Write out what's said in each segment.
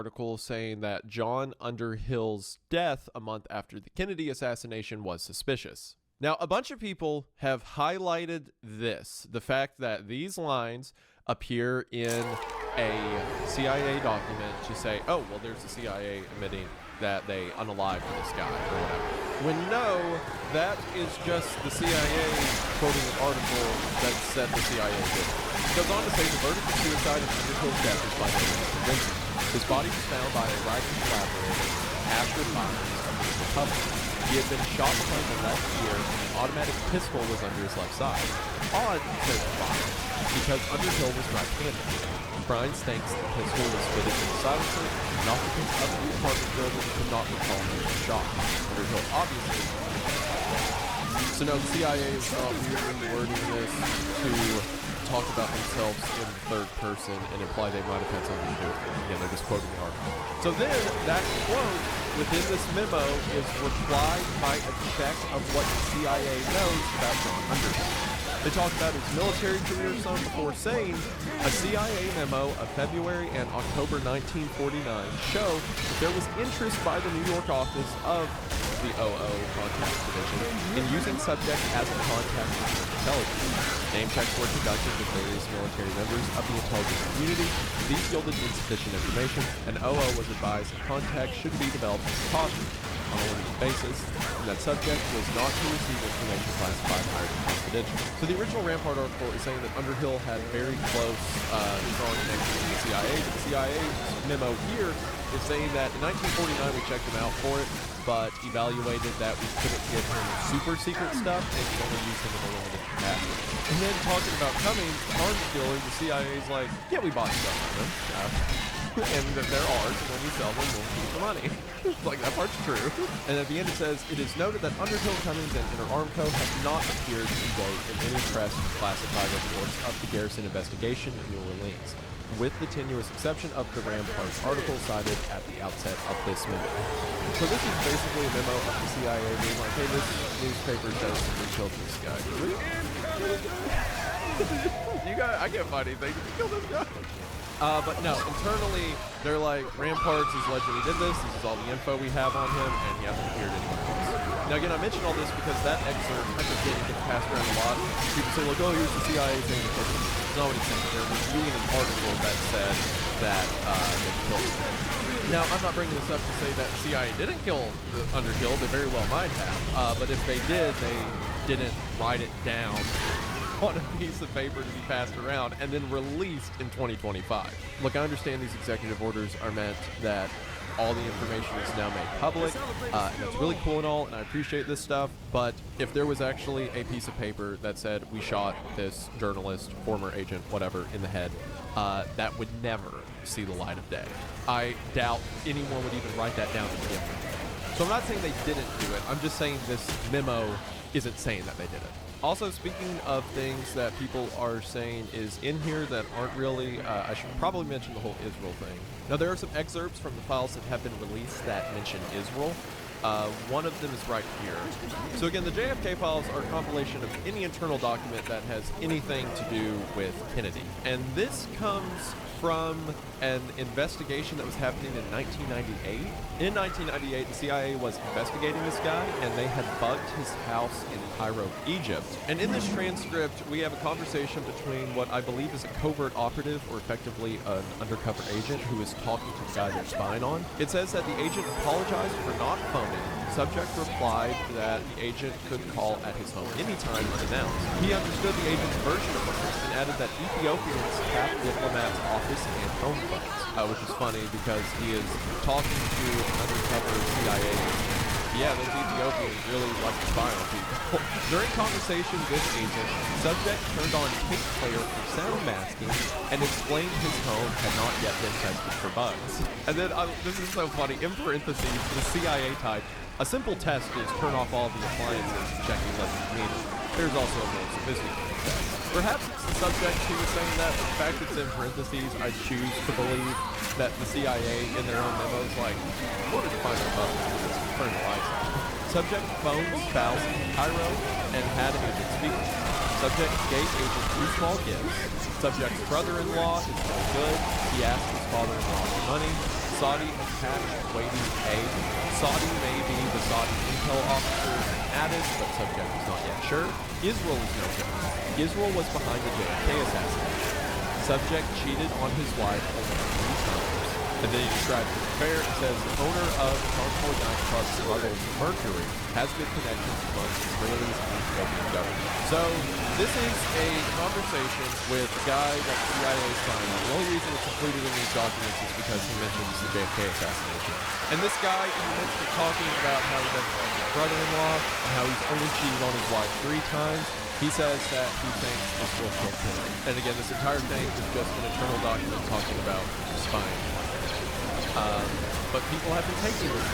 article saying that John Underhill's death a month after the Kennedy assassination was suspicious. Now, a bunch of people have highlighted this, the fact that these lines appear in a CIA document to say, oh, well, there's the CIA admitting that they unalived this guy or whatever. When no, that is just the CIA quoting an article that said the CIA did it. It goes on to say the verdict of suicide and Underhill's death is by no means convincing. His body was found by a writing collaborator after findings of his recovery. He had been shot behind the left ear and an automatic pistol was under his left side. Odd, says Brian, because Underhill was right-handed. Brian thinks the pistol was fitted in the silencer, and occupants of the apartment building could not recall he was shot. Underhill obviously. So no, the CIA is not weirdly wording this to talk about themselves in the third person and imply they might have had something to do with it. Again, they're just quoting the article. So then, that quote within this memo is replied by a check of what the CIA knows about John Underhill. They talk about his military career some before saying a CIA memo of February and October 1949 show that there was interest by the New York office of the OO Contact Division in using subjects as a contact for intelligence. Name checks were conducted with various military members of the intelligence community. These yielded insufficient information, and OO was advised that contact should be developed with caution on a limited basis, and that subject was not to receive information classified higher than confidential. So the original Rampart article is saying that Underhill had very close, strong connections to the CIA. The CIA memo here is saying that in 1949 we checked him out for it, but evaluated that we couldn't give him super secret stuff and could only use him in a limited capacity. And then talking about Cummings, arms dealer, the CIA's like, yeah, we bought stuff from him. And they're ours, and when we sell them, we'll keep the money. Like, that part's true. And at the end it says, it is noted that Underhill, Cummings, and Inter Armco have not appeared to date in any press classified reports of the Garrison investigation in New Orleans, with the tenuous exception of the Rampart article cited at the outset of this memo. So this is basically a memo of the CIA being like, hey, this newspaper says that we killed this guy. I can't find anything. Did you kill this guy? But no, internally, they're like, Ramparts is alleged he did this. This is all the info we have on him, and he hasn't appeared anywhere else. Now, again, I mention all this because that excerpt, I think, gets passed around a lot. People say, like, oh, here's the CIA saying that it's not what he's saying. They're reviewing an article that said that they killed him. Now, I'm not bringing this up to say that the CIA didn't kill Underhill. They very well might have. But if they did, they didn't write it down on a piece of paper to be passed around and then released in 2025. Look, I understand these executive orders are meant that all the information is now made public, and that's really cool and all, and I appreciate this stuff, but if there was actually a piece of paper that said we shot this journalist, former agent, whatever, in the head, that would never see the light of day. I doubt anyone would even write that down to begin with. So I'm not saying they didn't do it, I'm just saying this memo isn't saying that they did it. Also, speaking of things that people are saying is in here that aren't really, I should probably mention the whole Israel thing. Now, there are some excerpts from the files that have been released that mention Israel. One of them is right here. So again, the JFK files are a compilation of any internal document that has anything to do with Kennedy. And this comes from an investigation that was happening in 1998. In 1998, the CIA was investigating this guy, and they had bugged his house in Cairo, Egypt. And in this transcript, we have a conversation between what I believe is a covert operative, or effectively an undercover agent, who is talking to the guy they're spying on. It says that the agent apologized for not phoning. Subject replied that the agent could call at his home anytime unannounced. He understood the agent's version of events and added that Ethiopians tap diplomats' office and home phones, which is funny because he is talking to an undercover CIA agent. Yeah, those Ethiopians really like to spy on people. During conversation with agent, subject turned on tape player for sound masking and explained his home had not yet been tested for bugs. And then, this is so funny, in parentheses, the CIA type, a simple test is turn off all the appliances to check the electric meter. There's also a more sophisticated test. Perhaps it's the subject who was saying that, but the fact it's in parentheses, I choose to believe that the CIA in their own memos, like, in order to find our bugs, let's turn the lights on. Subject phoned spouse in Cairo and had agent speak. Subject gave agent 2 small gifts. Subject's brother-in-law is no good. He asked his father-in-law for money. Saudi attached waiting A. Saudi may be the Saudi intel officer added, but subject is not yet sure. Israel is no different. Israel was behind the JFK assassination. Subject cheated on his wife over 3 times. And then he describes the affair and says the owner of Concord Night Club smuggles Mercury has good connections amongst Israelis and the Ethiopian government. So this is a conversation with a guy that the CIA signed on. The only reason it's included in these documents is because he mentions the JFK assassination. And this guy, in the midst of talking about how he doesn't like his brother-in-law and how he's only cheated on his wife 3 times, he says that he thinks this will kill Kennedy. And again, this entire thing is just an internal document talking about spying. But people have been taking this,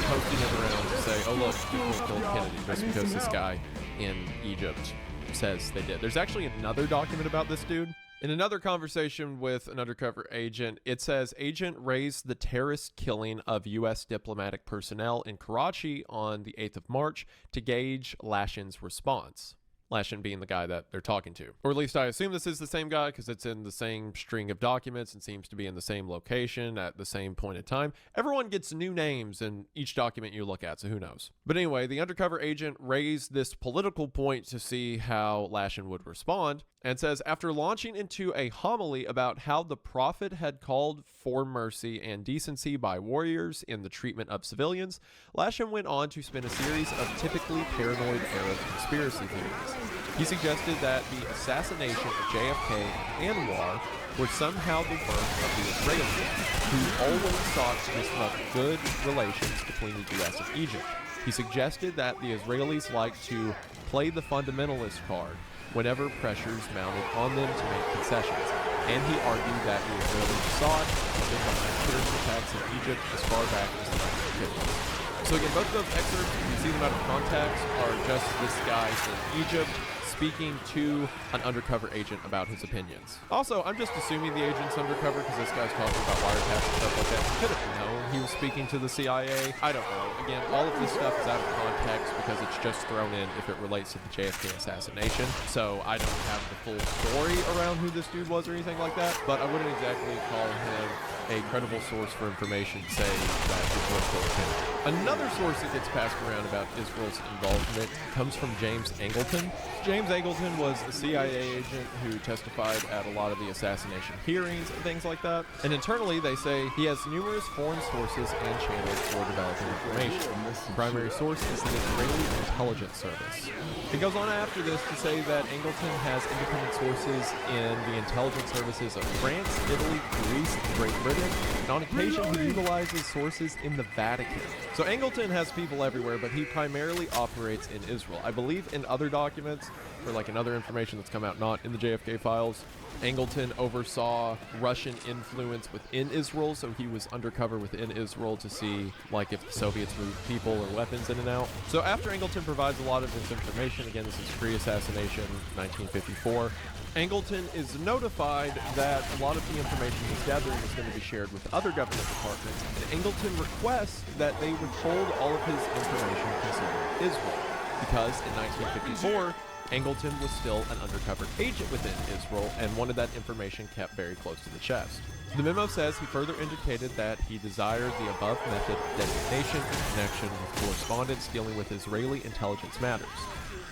posting it around to say, oh look, people killed Kennedy just because this guy in Egypt says they did. There's actually another document about this dude. In another conversation with an undercover agent, it says agent raised the terrorist killing of U.S. diplomatic personnel in Karachi on the 8th of March to gauge Lashin's response. Lashin being the guy that they're talking to. Or at least I assume this is the same guy because it's in the same string of documents and seems to be in the same location at the same point in time. Everyone gets new names in each document you look at, so who knows. But anyway, the undercover agent raised this political point to see how Lashin would respond and says, after launching into a homily about how the Prophet had called for mercy and decency by warriors in the treatment of civilians, Lashin went on to spin a series of typically paranoid Arab conspiracy theories. He suggested that the assassination of JFK and Anwar were somehow the work of the Israelis, who always sought to disrupt good relations between the U.S. and Egypt. He suggested that the Israelis like to play the fundamentalist card whenever pressures mounted on them to make concessions, and he argued that the Israelis sought have been behind terrorist attacks in Egypt as far back as the 1950s. So again, both of those excerpts, you see them out of context, are just this guy in Egypt speaking to an undercover agent about his opinions. Also, I'm just assuming the agent's undercover because this guy's talking about wiretaps and stuff like that. He could have known he was speaking to the CIA. I don't know. Again, all of this stuff is out of context because it's just thrown in if it relates to the JFK assassination. So I don't have the full story around who this dude was or anything like that, but I wouldn't exactly call him a credible source for information to say that Israel killed Kennedy. Another source that gets passed around about Israel's involvement comes from James Angleton. James Angleton was a CIA agent who testified at a lot of the assassination hearings and things like that. And internally, they say he has numerous foreign sources and channels for developing information. The primary source is the Israeli intelligence service. He goes on after this to say that Angleton has independent sources in the intelligence services of France, Italy, Greece, and Great Britain, and on occasion he utilizes sources in the Vatican. So Angleton has people everywhere, but he primarily operates in Israel. I believe in other documents, or like in other information that's come out not in the JFK files, Angleton oversaw Russian influence within Israel, so he was undercover within Israel to see like if the Soviets moved people or weapons in and out. So after Angleton provides a lot of this information, again this is pre-assassination, 1954, Angleton is notified that a lot of the information he's gathering is going to be shared with other government departments, and Angleton requests that they withhold all of his information concerning Israel, because in 1954, Angleton was still an undercover agent within Israel and wanted that information kept very close to the chest. The memo says he further indicated that he desired the above method of designation in connection with correspondence dealing with Israeli intelligence matters.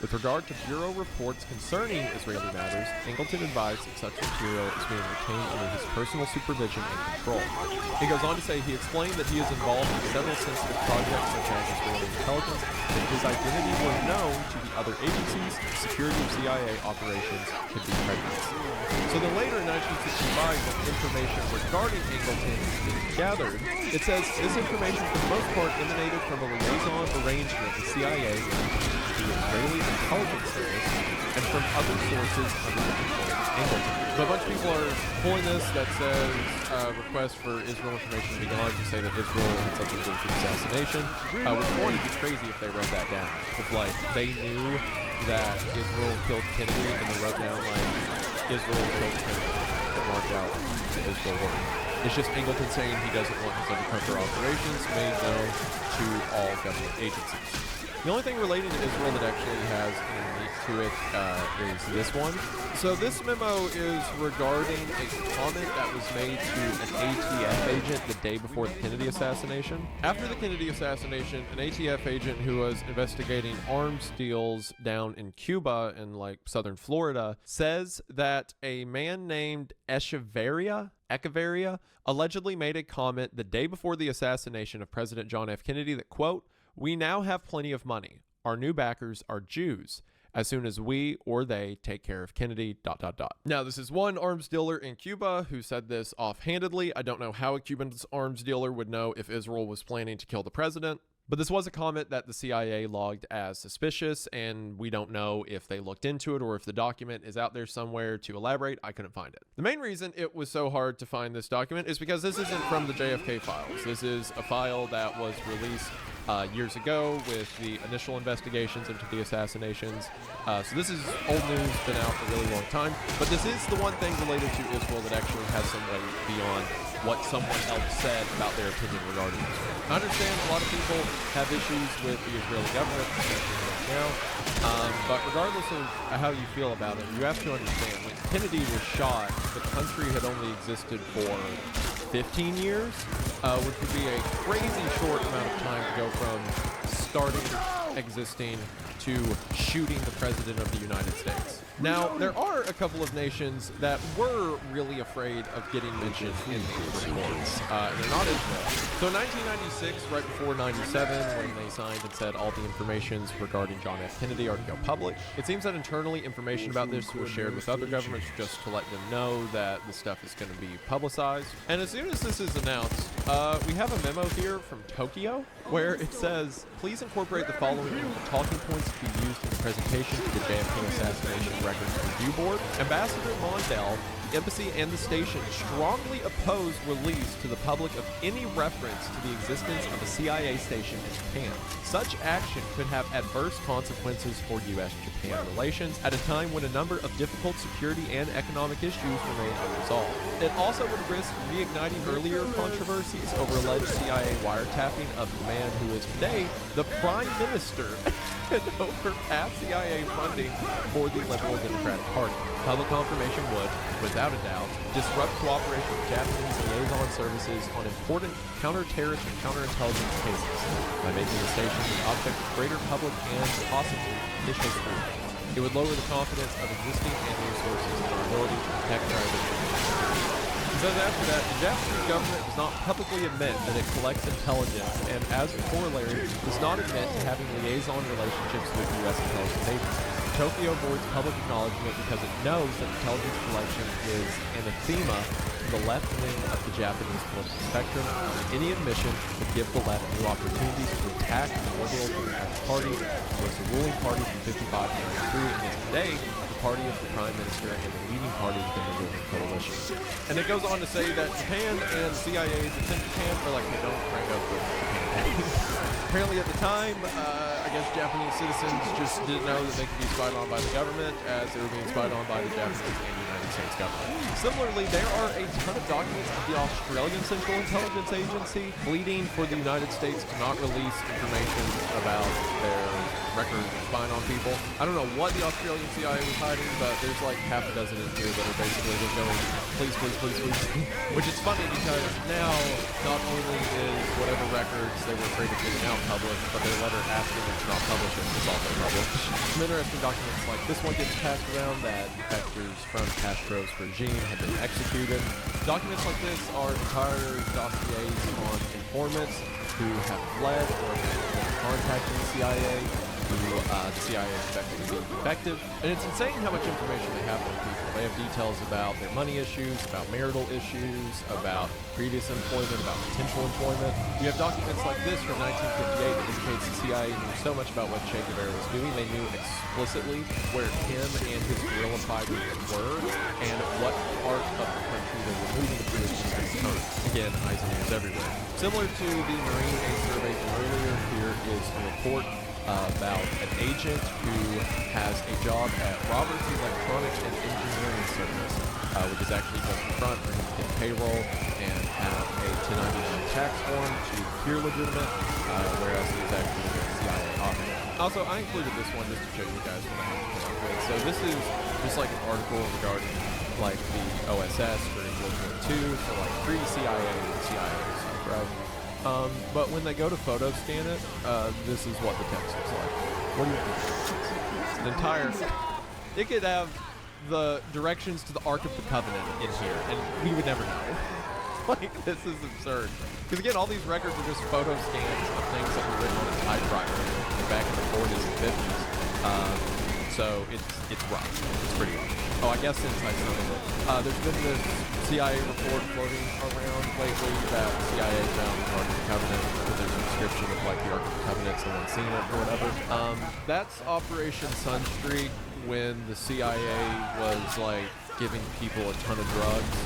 With regard to Bureau reports concerning Israeli matters, Angleton advised that such material is being retained under his personal supervision and control. He goes on to say he explained that he is involved in several sensitive projects such as Israeli intelligence, and if his identity were known to the other agencies, the security of CIA operations could be prejudiced. So then later in 1965, when information regarding Angleton is being gathered, it says this information for the most part emanated from a liaison arrangement with CIA the Israeli intelligence service and from other sources under the control of Angleton. So a bunch of people are pulling this that says request for Israel information to be done to say that Israel had something to do with the assassination, which would be crazy if they wrote that down. If like they knew that Israel killed Kennedy and they wrote down like Israel killed Kennedy and marked out Israel working. It's just Angleton saying he doesn't want his undercover operations made known to all government agencies. The only thing relating to Israel that actually has any meat to it is this one. So this memo is regarding a comment that was made to an ATF agent the day before the Kennedy assassination. After the Kennedy assassination, an ATF agent who was investigating arms deals down in Cuba and like southern Florida says that a man named Echeverria allegedly made a comment the day before the assassination of President John F. Kennedy that, quote, "We now have plenty of money. Our new backers are Jews. As soon as we or they take care of Kennedy, ... Now, this is one arms dealer in Cuba who said this offhandedly. I don't know how a Cuban arms dealer would know if Israel was planning to kill the president. But this was a comment that the CIA logged as suspicious, and we don't know if they looked into it or if the document is out there somewhere to elaborate. I couldn't find it. The main reason it was so hard to find this document is because this isn't from the JFK files. This is a file that was released years ago with the initial investigations into the assassinations. So this is old news, been out a really long time. But this is the one thing related to Israel that actually has some weight beyond what someone else said about their opinion regarding Israel. I understand a lot of people have issues with the Israeli government, especially right now. But regardless of how you feel about it, you have to understand, when Kennedy was shot, the country had only existed for 15 years, which would be a crazy short amount of time to go from starting existing to shooting the president of the United States. Now, there are a couple of nations that were really afraid of getting mentioned in these reports, and they're not Israel. So in 1996, right before 97, when they signed and said all the information regarding John F. Kennedy are to go public, it seems that internally information about this was shared with other governments just to let them know that the stuff is going to be publicized. And as soon as this is announced, we have a memo here from Tokyo where it says, "Please incorporate the following talking points to be used in the presentation to the JFK Assassination Records Review Board. Ambassador Mondale, the embassy, and the station strongly oppose release to the public of any reference to the existence of a CIA station in Japan. Such action could have adverse consequences for U.S.-Japan relations at a time when a number of difficult security and economic issues remain unresolved. It also would risk reigniting earlier controversies over alleged CIA wiretapping of the man who is today the Prime Minister and over past CIA funding for the Liberal Democratic Party. Public confirmation would, without a doubt, disrupt cooperation with Japanese liaison services on important counter-terrorist and counterintelligence cases by making the station the object of greater public and possibly initial scrutiny. It would lower the confidence of existing and new sources in our ability to protect private interests." It says after that, the Japanese government does not publicly admit that it collects intelligence and, as a corollary, does not admit to having liaison relationships with U.S. intelligence agencies. Tokyo avoids public acknowledgement because it knows that intelligence collection is anathema to the left wing of the Japanese political spectrum. Any admission would give the left new opportunities to attack the Liberal Democratic Party, which was the ruling party from 55 to 93, and is today the party of the Prime Minister and the leading party within the ruling coalition. And it goes on to say that Japan and CIA that's in Japan are like, they don't crank up with Japan. Apparently at the time, I guess Japanese citizens just didn't know that they could be spied on by the government as they were being spied on by the Japanese and United States government. Similarly, there are a ton of documents of the Australian Central Intelligence Agency pleading for the United States to not release information about their records of spying on people. I don't know what the Australian CIA was hiding, but there's like half a dozen in here that are basically just going, please, please, please, please. Which is funny because now not only is whatever records they were afraid of getting out public, but their letter asking them to not publish it is also published. Some interesting documents like this one gets passed around that defectors from Castro's regime have been executed. Documents like this are entire dossiers on informants who have fled or have been contacting the CIA, who the CIA expected to be effective. And it's insane how much information they have on people. They have details about their money issues, about marital issues, about previous employment, about potential employment. You have documents like this from 1958 that indicates the CIA knew so much about what Che Guevara was doing. They knew explicitly where him and his guerrilla fighters were and what part of the country they were moving to at the same time. Again, eyes and ears everywhere. Similar to the Marine Aid survey from earlier, here is a report about an agent who has a job at Roberts Electronics and Engineering Service, which is actually just in front for him to get payroll and have a 1099 tax form to appear legitimate, whereas he is actually a CIA officer. Also, I included this one just to show you guys what I have to come up with. So this is just like an article regarding like the OSS during World War II, so like pre-CIA and CIA stuff, right? But when they go to photo scan it, this is what the text looks like. What do you think? It's an entire... It could have the directions to the Ark of the Covenant in here, and we would never know. Like, this is absurd. Because again, all these records are just photo scans of things that were written on a typewriter back in the 40s and 50s. So it's rough. It's pretty rough. Oh, I guess since I started it, there's been this CIA report floating around lately that CIA found the Ark of the Covenant, because there's a description of like the Ark of the Covenant, someone seen it or whatever. That's Operation Sunstreak, when the CIA was like giving people a ton of drugs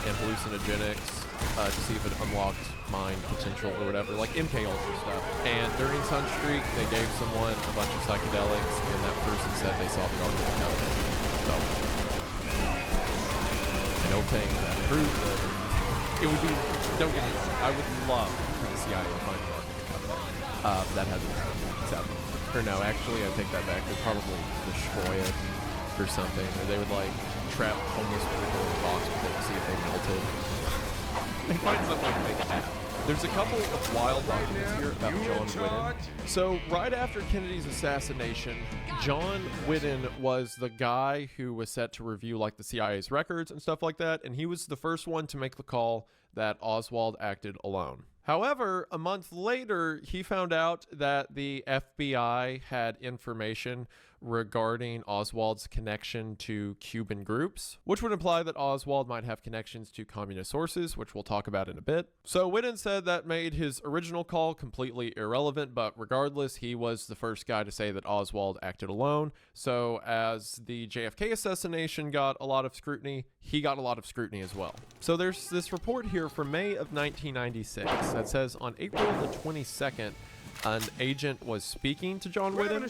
and hallucinogenics to see if it unlocked mind potential or whatever, like MK Ultra stuff. And during Sunstreak, they gave someone a bunch of psychedelics, and that person said they saw the Ark of the Covenant. So I don't think that proves it. It would be, don't get me wrong, I would love for the CIA to find the Ark of the Covenant. That hasn't happened, sadly. Or no, actually, I take that back. They'd probably destroy it or something, or they would like trap homeless people in a box with it to see if they melted. They find something to make it happen. There's a couple of wild documents here about John Whiddon. So right after Kennedy's assassination, John Whiddon was the guy who was set to review like the CIA's records and stuff like that, and he was the first one to make the call that Oswald acted alone. However, a month later, he found out that the FBI had information regarding Oswald's connection to Cuban groups, which would imply that Oswald might have connections to communist sources, which we'll talk about in a bit. So Whiddon said that made his original call completely irrelevant, but regardless, he was the first guy to say that Oswald acted alone. So as the JFK assassination got a lot of scrutiny, he got a lot of scrutiny as well. So there's this report here from May of 1996 that says on April the 22nd, an agent was speaking to John Whiddon.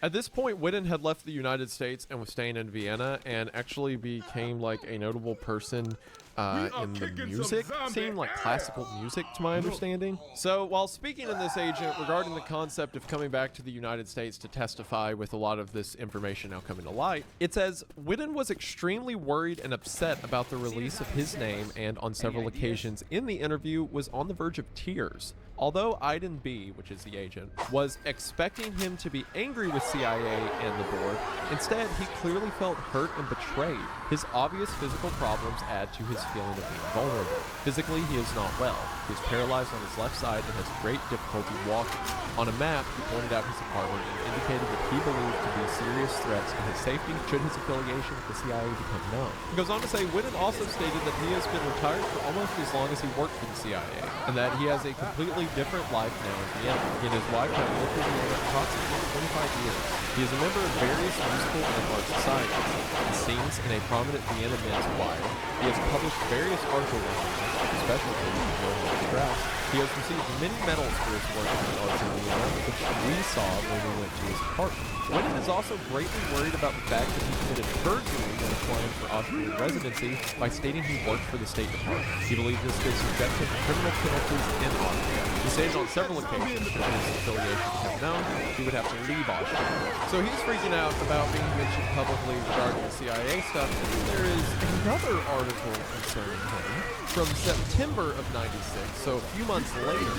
At this point, Whiddon had left the United States and was staying in Vienna, and actually became like a notable person in the music scene, like classical music to my understanding. So while speaking to this agent regarding the concept of coming back to the United States to testify with a lot of this information now coming to light, it says Whiddon was extremely worried and upset about the release of his name, and on several occasions in the interview was on the verge of tears. Although Iden B., which is the agent, was expecting him to be angry with CIA and the board, instead he clearly felt hurt and betrayed. His obvious physical problems add to his feeling of being vulnerable. Physically, he is not well. He is paralyzed on his left side and has great difficulty walking. On a map, he pointed out his apartment and indicated that he believed to be serious threats to his safety should his affiliation with the CIA become known. He goes on to say Whiddon also stated that he has been retired for almost as long as he worked for the CIA, and that he has a completely different life now in Vienna. He and his wife have lived in Vienna approximately 25 years. He is a member of various musical and art societies. He sings in a prominent Vienna men's choir. He has published various articles on music, especially for Johann Strauss. He has received many medals for his work in the arts in Vienna, which we saw when we went to his apartment. Whiddon is also greatly worried about the fact that he committed perjury when applying for Austrian residency by stating he worked for the State Department. He believed this could subject him to criminal penalties in Austria. He stated on several occasions that his affiliation became known, he would have to leave Austria. So he's freaking out about being mentioned publicly regarding the CIA stuff. And then there is another article concerning him from September of '96, so a few months later,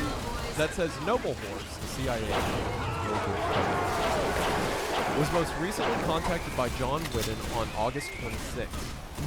that says Noble Horse, the CIA was most recently contacted by John Whiddon on August 26th.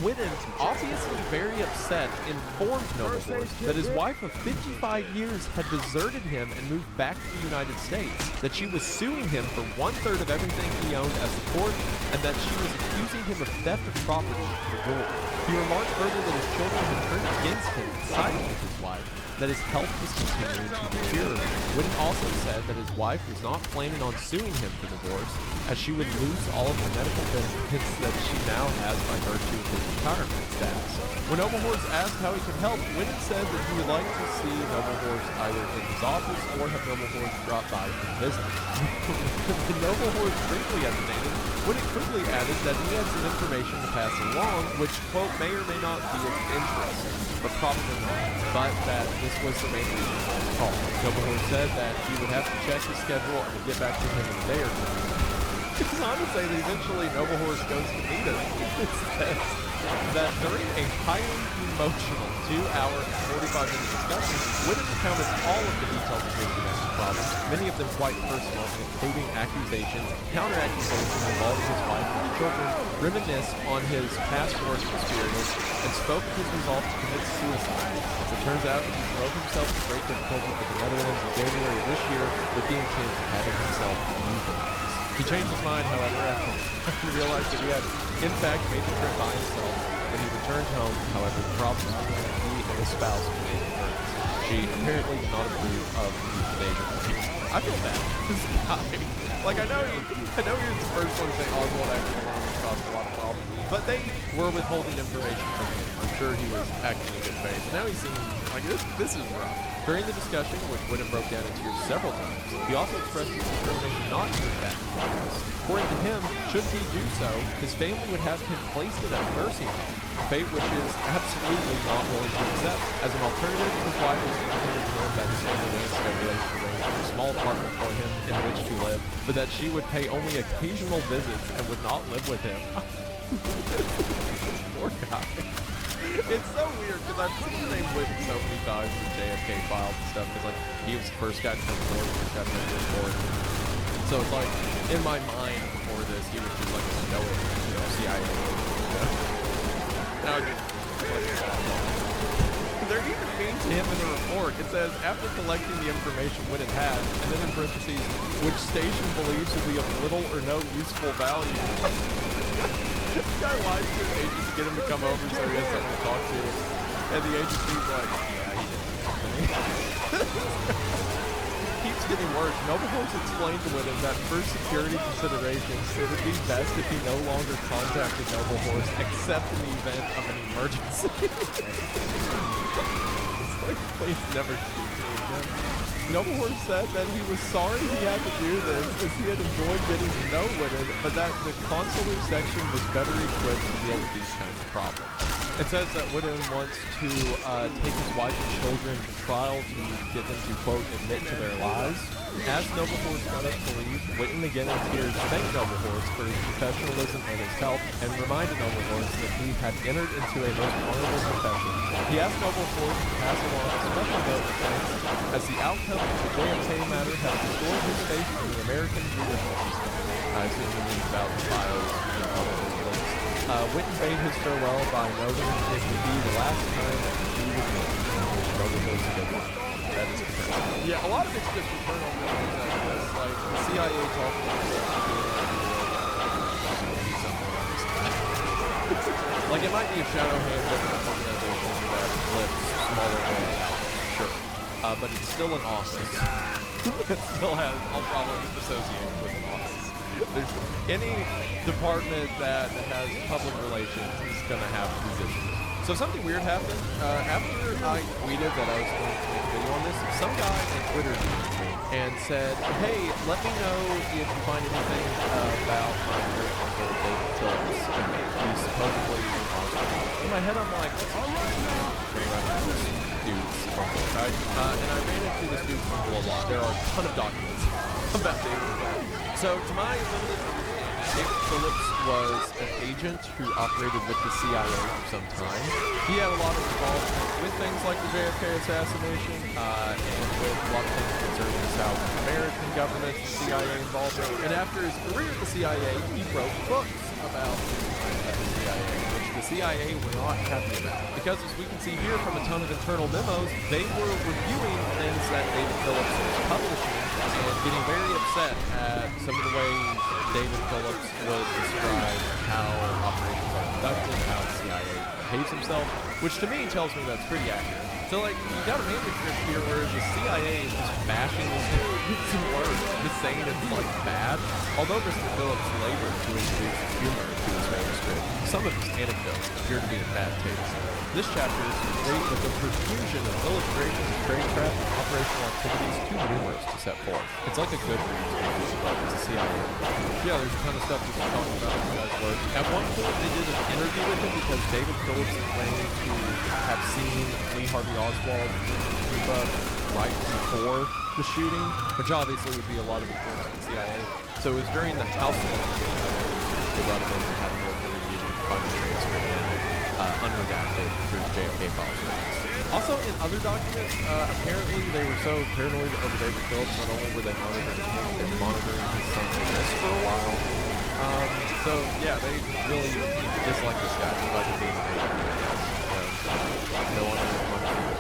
Whiddon, obviously very upset, informed Noble Horse that his wife of 55 years had deserted him and moved back to the United States, that she was suing him for 1/3 of everything he owned as support, and that she was accusing him of theft of property for divorce. He remarked further that his children had turned against him and sided with his wife, that his health was continuing to deteriorate. Whiddon also said that his wife was not planning on suing him for divorce, as she would lose all of the medical benefits that she now has by virtue of his retirement status. When Noble Horse asked how he could help, Whiddon said that he would like to see Noble Horse either in his office or have noble hordes drop by and visit. The noble hordes briefly hesitated when it quickly added that he had some information to pass along, which, quote, may or may not be of interest, but probably not, but that this was the main reason for the call. Noble Horde said that he would have to check his schedule and would get back to him in a day or two. It's on to say that eventually Noble Horde goes to meet him. It says that during a highly emotional 2-hour and 45-minute discussion, Whittem recounted all of the details of his domestic problems, many of them quite personal, including accusations, counter-accusations involving his wife and children, reminisced on his past work experience, and spoke of his resolve to commit suicide. As it turns out, he drove himself to great difficulty for the Netherlands in January of this year with the intent of having himself euthanized. He changed his mind, however, after he realized that he had, in fact, made the trip by himself. When he returned home, however, the problem was that he and his spouse were making friends. She apparently did not approve of the euthanasia. I feel bad for this guy. Like, I know he was the first one to say Oswald actually caused a lot of problems, but they were withholding information from him. I'm sure he was acting in good faith. Now he seems like this is rough. During the discussion, which Whittem broke down in tears several times, he also expressed his determination not to move back to Congress. According to him, should he do so, his family would have him placed in a nursing home, a fate which he is absolutely not willing to accept. As an alternative, his wife has indicated to him that his family would stipulate to arrange a small apartment for him in which to live, but that she would pay only occasional visits and would not live with him. Poor guy. It's so weird because I've seen the name Whittem so many times in JFK files and stuff because like he was the first guy to come forward, first guy to come forward. So it's like in my mind before this, he was just like a stoic, CIA. Now they're even mean to him in the report. It says after collecting the information Whittem had, and then in parentheses, which station believes to be of little or no useful value. This guy lies to an agent to get him to come over so he has someone to talk to. And the agency's like, yeah, he did. Keeps getting worse. Noble Horse explained to Whittem that for security considerations, it would be best if he no longer contacted Noble Horse except in the event of an emergency. It's like, please never speak to me again. Noble Horse said that he was sorry he had to do this as he had enjoyed getting to know Whittem, but that the consular section was better equipped to deal with these kinds of problems. It says that Whittem wants to take his wife and children to trial to get them to, quote, admit to their lies. As Noble Horse got up to leave, Whittem again in tears thanked Noble Horse for his professionalism and his help, and reminded Noble Horse that he had entered into a most honorable profession. He asked Noble Horse to pass along a special note of thanks, as the outcome of the JFK matter had restored his faith in the American judicial system. I assume he means about the files and public release. Whittem bade his farewell by noting it would be the last time he would meet, which Noble Horse did. That is correct. Yeah, a lot of it's just internal memories out of this. Like, the CIA talking like, it might be a shadow hand organization that flips smaller ways out, sure. But it's still an office. It still has all problems associated with an office. There's any department that has public relations is going to have positions. So something weird happened. After I tweeted that I was going to make a video on this, some guy on Twitter and said, hey, let me know if you find anything about my American uncle David Phillips. He's supposedly in my head, I'm like, what's all right? Dude's uncle, right? And I ran into this dude's uncle a lot. There are a ton of documents about David Phillips. So to my limited understanding, David Phillips was an agent who operated with the CIA for some time. He had a lot of involvement with things like the JFK assassination, and with a lot of things concerning the South American government, the CIA involvement. And after his career at the CIA, he wrote books about the CIA, which the CIA were not happy about. Because as we can see here from a ton of internal memos, they were reviewing things that David Phillips was publishing and getting very upset at some of the ways David Phillips would describe how operations are conducted, how the CIA behaves himself, which to me tells me that's pretty accurate. So, like, you got a manuscript here where the CIA is just bashing this gets worse, just saying it's like bad. Although Mr. Phillips labored to introduce humor to his manuscript, some of his anecdotes appear to be in bad taste. This chapter is complete with a profusion of illustrations of tradecraft and operational activities too numerous to set forth. It's like a good read, but it's a CIA. Yeah, there's a ton of stuff just talking about this guy's work. At one point, they did an interview with him because David Phillips claimed to have seen Lee Harvey Oswald in Cuba right before the shooting, which obviously would be a lot of influence from the CIA. So it was during the House interview they brought him in and had him work the review and find the transcript unredacted through the JFK files. Also, in other documents, apparently they were so paranoid over David Phillips, not only were they monitoring him, they were monitoring his son Dennis for a while. So yeah, they really dislike this guy. They like him being a major, I guess. No one really wants to.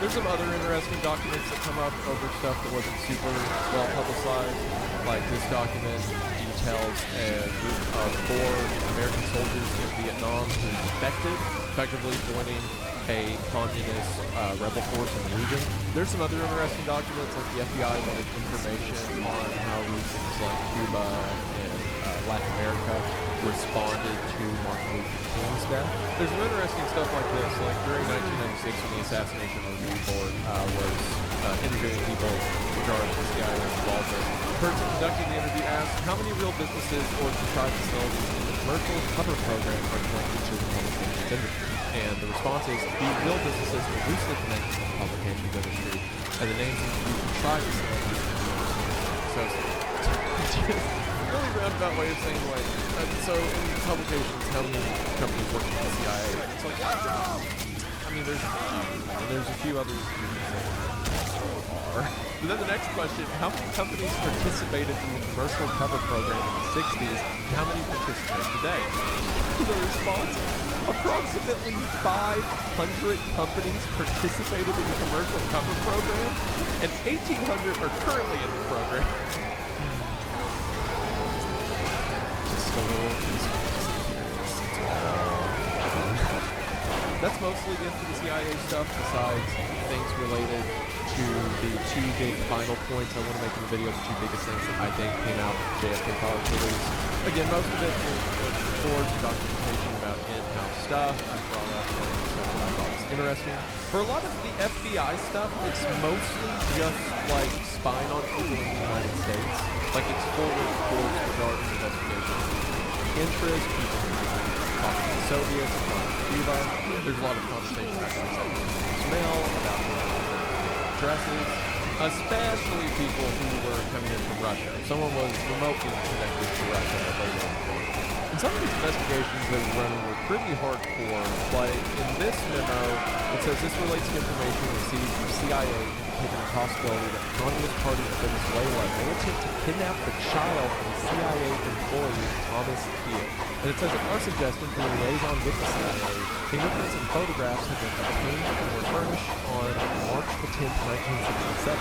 There's some other interesting documents that come up over stuff that wasn't super well publicized. Like this document details a group of 4 American soldiers in Vietnam who defected, effectively joining a communist rebel force in the region. There's some other interesting documents, like the FBI wanted information on how regions like Cuba and Latin America responded to Martin Luther King's death. There's some interesting stuff like this, like during 1996 when the Assassination Review Board was interviewing people regarding the CIA involvement. The person conducting the interview asked, how many real businesses or contrived facilities in the commercial cover program are connected to the publications industry? And the response is, the real businesses are loosely connected to the publications industry, and the names of the contrived facilities. So really roundabout way of saying, like, so in publications, how many companies work for the CIA? And it's like, I mean, there's a few, and there's a few others who are. But then the next question, how many companies participated in the commercial cover program in the 60s, and how many participate today? The response, approximately 500 companies participated in the commercial cover program, and 1,800 are currently in the program. That's mostly it for the CIA stuff, besides things related to the 2 big final points I want to make in the video, the 2 biggest things that I think came out of JFK college release. Again, most of it is reports, documentation about in-house stuff. I brought up stuff that I thought was interesting. For a lot of the FBI stuff, it's mostly just like spying on people in the United States. Like it's forward reports regarding investigations of interest, people talking to the Soviets, talking to Cuba. There's a lot of conversation about mail, about addresses, especially people who were coming in from Russia. If someone was remotely connected to Russia, and some of these investigations they were running were pretty hardcore. Like in this memo, it says this relates to information received from CIA indicating the possibility that the Communist Party of Venezuela may attempt to kidnap the child of a CIA employee, Thomas Thiel. And it says at our suggestion for the liaison with the CIA, fingerprints and photographs have been obtained and were furnished on March the 10th, 1967.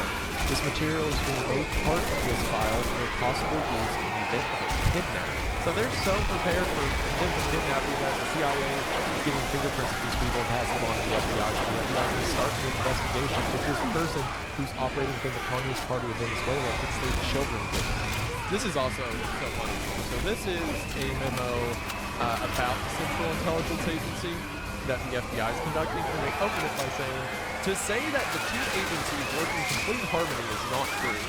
This material is being made part of this file for possible use in the event of a kidnapping. So they're so prepared for potential kidnapping that the CIA is getting fingerprints of these people and passing them on to the FBI. So the FBI can start an investigation if this person who's operating within the Communist Party of Venezuela puts their children with them. This is also so funny. So this is a memo about the Central Intelligence Agency that the FBI is conducting, and they open it by saying, to say that the 2 agencies work in complete harmony is not true.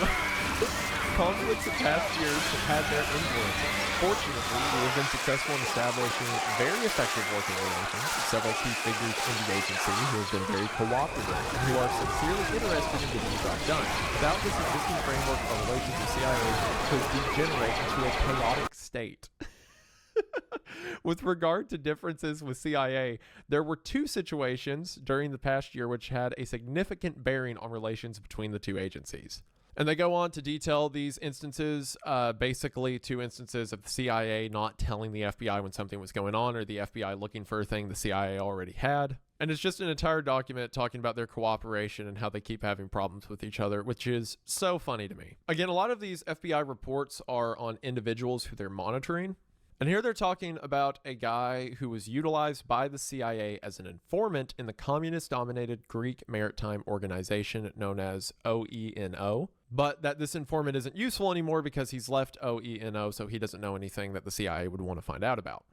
Conflicts of past years have had their influences. Fortunately, we have been successful in establishing very effective working relations with several key figures in the agency who have been very cooperative and who are sincerely interested in getting the job done. Without this existing framework, our relations with CIA could degenerate into a chaotic state. With regard to differences with CIA, there were 2 situations during the past year which had a significant bearing on relations between the 2 agencies. And they go on to detail these instances, basically 2 instances of the CIA not telling the FBI when something was going on, or the FBI looking for a thing the CIA already had. And it's just an entire document talking about their cooperation and how they keep having problems with each other, which is so funny to me. Again, a lot of these FBI reports are on individuals who they're monitoring. And here they're talking about a guy who was utilized by the CIA as an informant in the communist-dominated Greek maritime organization known as OENO, but that this informant isn't useful anymore because he's left OENO, so he doesn't know anything that the CIA would want to find out about.